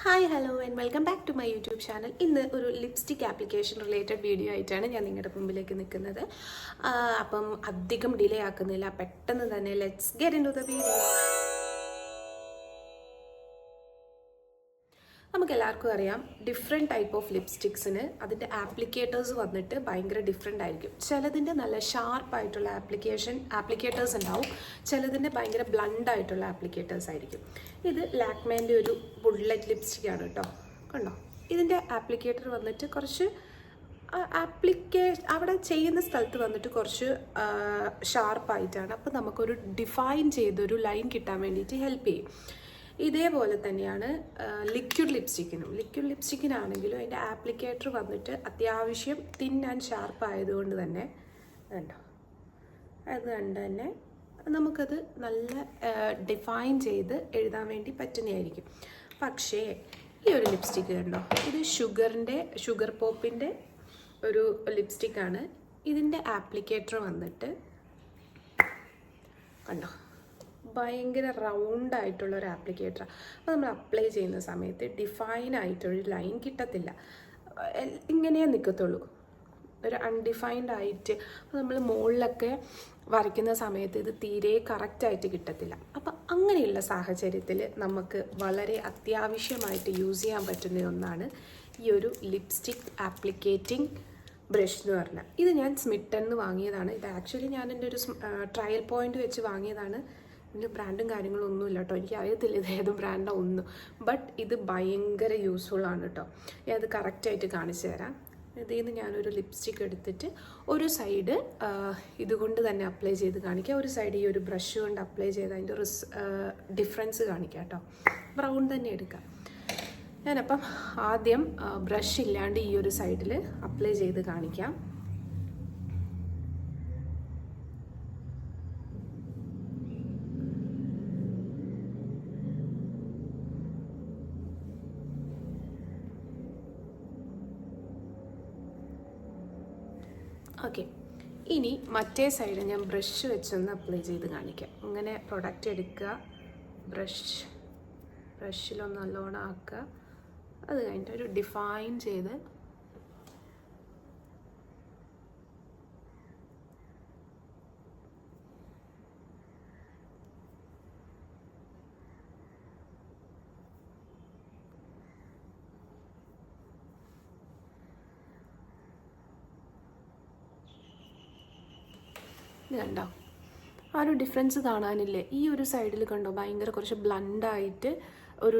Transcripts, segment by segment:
Hi hello and welcome back to my YouTube channel. ഇന്ന് ഒരു lipstick application related video ആയിട്ടാണ് ഞാൻ നിങ്ങളുടെ മുമ്പിലേക്ക് നിൽക്കുന്നത്. അപ്പം അധികം ഡിലേ ആക്കുന്നില്ല, പെട്ടെന്ന് തന്നെ let's get into the video. നമുക്ക് എല്ലാവർക്കും അറിയാം, ഡിഫറെൻറ്റ് ടൈപ്പ് ഓഫ് ലിപ്സ്റ്റിക്സിന് അതിൻ്റെ ആപ്ലിക്കേറ്റേഴ്സ് വന്നിട്ട് ഭയങ്കര ഡിഫറെൻ്റ് ആയിരിക്കും. ചിലതിൻ്റെ നല്ല ഷാർപ്പായിട്ടുള്ള ആപ്ലിക്കേറ്റേഴ്സ് ഉണ്ടാവും, ചിലതിൻ്റെ ഭയങ്കര ബ്ലണ്ട് ആയിട്ടുള്ള ആപ്ലിക്കേറ്റേഴ്സ് ആയിരിക്കും. ഇത് ലാക്മേൻ്റെ ഒരു ബുള്ളറ്റ് ലിപ്സ്റ്റിക്കാണ് കേട്ടോ, കണ്ടോ. ഇതിൻ്റെ ആപ്ലിക്കേറ്റർ വന്നിട്ട് കുറച്ച് അവിടെ ചെയ്യുന്ന സ്ഥലത്ത് വന്നിട്ട് കുറച്ച് ഷാർപ്പായിട്ടാണ്. അപ്പോൾ നമുക്കൊരു ഡിഫൈൻ ചെയ്തൊരു ലൈൻ കിട്ടാൻ വേണ്ടിയിട്ട് ഹെൽപ്പ് ചെയ്യും. ഇതേപോലെ തന്നെയാണ് ലിക്വിഡ് ലിപ്സ്റ്റിക്കിനാണെങ്കിലും അതിൻ്റെ ആപ്ലിക്കേറ്റർ വന്നിട്ട് അത്യാവശ്യം തിൻ ആൻഡ് ഷാർപ്പ് ആയതുകൊണ്ട് തന്നെ കണ്ടോ, അതുകൊണ്ട് തന്നെ നമുക്കത് നല്ല ഡിഫൈൻ ചെയ്ത് എഴുതാൻ വേണ്ടി പറ്റുന്നതായിരിക്കും. പക്ഷേ ഈ ഒരു ലിപ്സ്റ്റിക്ക് കണ്ടോ, ഇത് ഷുഗർ പോപ്പിൻ്റെ ഒരു ലിപ്സ്റ്റിക്കാണ്. ഇതിൻ്റെ ആപ്ലിക്കേറ്റർ വന്നിട്ട് കണ്ടോ, ഭയങ്കര റൗണ്ടായിട്ടുള്ള ഒരു ആപ്ലിക്കേറ്ററാണ്. അപ്പോൾ നമ്മൾ അപ്ലൈ ചെയ്യുന്ന സമയത്ത് ഡിഫൈൻ ആയിട്ടൊരു ലൈൻ കിട്ടത്തില്ല, ഇങ്ങനെ നിൽക്കത്തുള്ളൂ, ഒരു അൺഡിഫൈൻഡ് ആയിട്ട്. അപ്പോൾ നമ്മൾ മുകളിലൊക്കെ വരയ്ക്കുന്ന സമയത്ത് ഇത് തീരെ കറക്റ്റായിട്ട് കിട്ടത്തില്ല. അപ്പം അങ്ങനെയുള്ള സാഹചര്യത്തിൽ നമുക്ക് വളരെ അത്യാവശ്യമായിട്ട് യൂസ് ചെയ്യാൻ പറ്റുന്ന ഒന്നാണ് ഈ ഒരു ലിപ്സ്റ്റിക് ആപ്ലിക്കേറ്റിംഗ് ബ്രഷ് എന്ന് പറഞ്ഞാൽ. ഇത് ഞാൻ സ്മിറ്റൻ വാങ്ങിയതാണ്. ഇത് ആക്ച്വലി ഞാൻ എൻ്റെ ഒരു ട്രയൽ പോയിന്റ് വെച്ച് വാങ്ങിയതാണ്. ഇതിൻ്റെ ബ്രാൻഡും കാര്യങ്ങളും ഒന്നുമില്ല കേട്ടോ, എനിക്ക് അറിയത്തില്ല ഇത് ഏത് ബ്രാൻഡാണ് ഒന്നും. ബട്ട് ഇത് ഭയങ്കര യൂസ്ഫുള്ളാണ് കേട്ടോ. ഞാൻ അത് കറക്റ്റായിട്ട് കാണിച്ചു തരാം. ഇതിൽ നിന്ന് ഞാനൊരു ലിപ്സ്റ്റിക്ക് എടുത്തിട്ട് ഒരു സൈഡ് ഇതുകൊണ്ട് തന്നെ അപ്ലൈ ചെയ്ത് കാണിക്കാം, ഒരു സൈഡ് ഈ ഒരു ബ്രഷ് കൊണ്ട് അപ്ലൈ ചെയ്ത് അതിൻ്റെ ഡിഫറൻസ് കാണിക്കാം കേട്ടോ. ബ്രൗൺ തന്നെ എടുക്കാം. ഞാനപ്പം ആദ്യം ബ്രഷ് ഇല്ലാണ്ട് ഈ ഒരു സൈഡിൽ അപ്ലൈ ചെയ്ത് കാണിക്കാം. ഓക്കെ, ഇനി മറ്റേ സൈഡ് ഞാൻ ബ്രഷ് വെച്ചൊന്ന് അപ്ലൈ ചെയ്ത് കാണിക്കാം. ഇങ്ങനെ പ്രൊഡക്റ്റ് എടുക്കുക, ബ്രഷിലൊന്ന് നല്ലോണം ആക്കുക, അത് കഴിഞ്ഞിട്ട് ഒരു ഡിഫൈൻ ചെയ്ത് ഇത് കണ്ടോ, ആ ഒരു ഡിഫറൻസ് കാണാനില്ലേ? ഈ ഒരു സൈഡിൽ കണ്ടോ, ഭയങ്കര കുറച്ച് ബ്ലണ്ടായിട്ട് ഒരു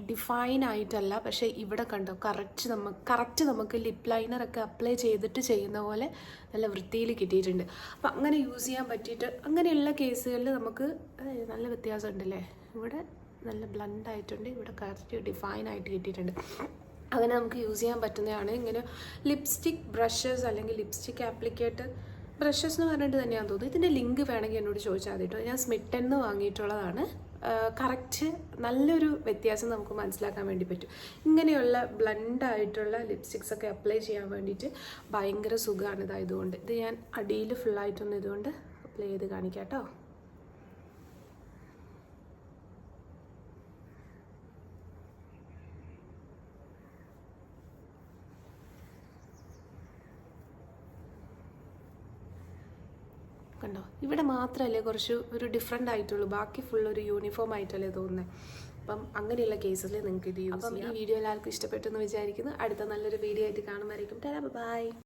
ഡിഫൈൻ ആയിട്ടല്ല, പക്ഷേ ഇവിടെ കണ്ടോ കറക്റ്റ് നമുക്ക് ലിപ്പ് ലൈനറൊക്കെ അപ്ലൈ ചെയ്തിട്ട് ചെയ്യുന്ന പോലെ നല്ല വൃത്തിയിൽ കിട്ടിയിട്ടുണ്ട്. അപ്പം അങ്ങനെ യൂസ് ചെയ്യാൻ പറ്റിയിട്ട് അങ്ങനെയുള്ള കേസുകളിൽ നമുക്ക് നല്ല വ്യത്യാസം ഉണ്ടല്ലേ. ഇവിടെ നല്ല ബ്ലണ്ടായിട്ടുണ്ട്, ഇവിടെ കറക്റ്റ് ഡിഫൈൻ ആയിട്ട് കിട്ടിയിട്ടുണ്ട്. അങ്ങനെ നമുക്ക് യൂസ് ചെയ്യാൻ പറ്റുന്നതാണ് ഇങ്ങനെ ലിപ്സ്റ്റിക് ബ്രഷസ് അല്ലെങ്കിൽ ലിപ്സ്റ്റിക് ആപ്ലിക്കേറ്റർ ബ്രഷസ് എന്ന് പറഞ്ഞിട്ട് തന്നെയാണെന്ന് തോന്നുന്നു. ഇതിൻ്റെ ലിങ്ക് വേണമെങ്കിൽ എന്നോട് ചോദിച്ചാൽ മതി കേട്ടോ. ഞാൻ സ്മിറ്റൻ വാങ്ങിയിട്ടുള്ളതാണ്. കറക്റ്റ് നല്ലൊരു വ്യത്യാസം നമുക്ക് മനസ്സിലാക്കാൻ വേണ്ടി പറ്റും. ഇങ്ങനെയുള്ള ബ്ലണ്ടായിട്ടുള്ള ലിപ്സ്റ്റിക്സൊക്കെ അപ്ലൈ ചെയ്യാൻ വേണ്ടിയിട്ട് ഭയങ്കര സുഖമാണ് ഇതായതുകൊണ്ട്. ഇത് ഞാൻ അടിയിൽ ഫുള്ളായിട്ടൊന്ന് ഇതുകൊണ്ട് അപ്ലൈ ചെയ്ത് കാണിക്കാം കേട്ടോ. കണ്ടോ, ഇവിടെ മാത്രമല്ലേ കുറച്ച് ഒരു ഡിഫറെൻ്റ് ആയിട്ടുള്ളൂ, ബാക്കി ഫുൾ ഒരു യൂണിഫോം ആയിട്ടല്ലേ തോന്നുന്നത്. അപ്പം അങ്ങനെയുള്ള കേസിൽ നിങ്ങൾക്ക് ഇത് യൂസ് ചെയ്യാം. ഈ വീഡിയോ എല്ലാവർക്കും ഇഷ്ടപ്പെട്ടെന്ന് വിചാരിക്കുന്നു. അടുത്ത നല്ലൊരു വീഡിയോ ആയിട്ട് കാണുമായിരിക്കും. ബൈ.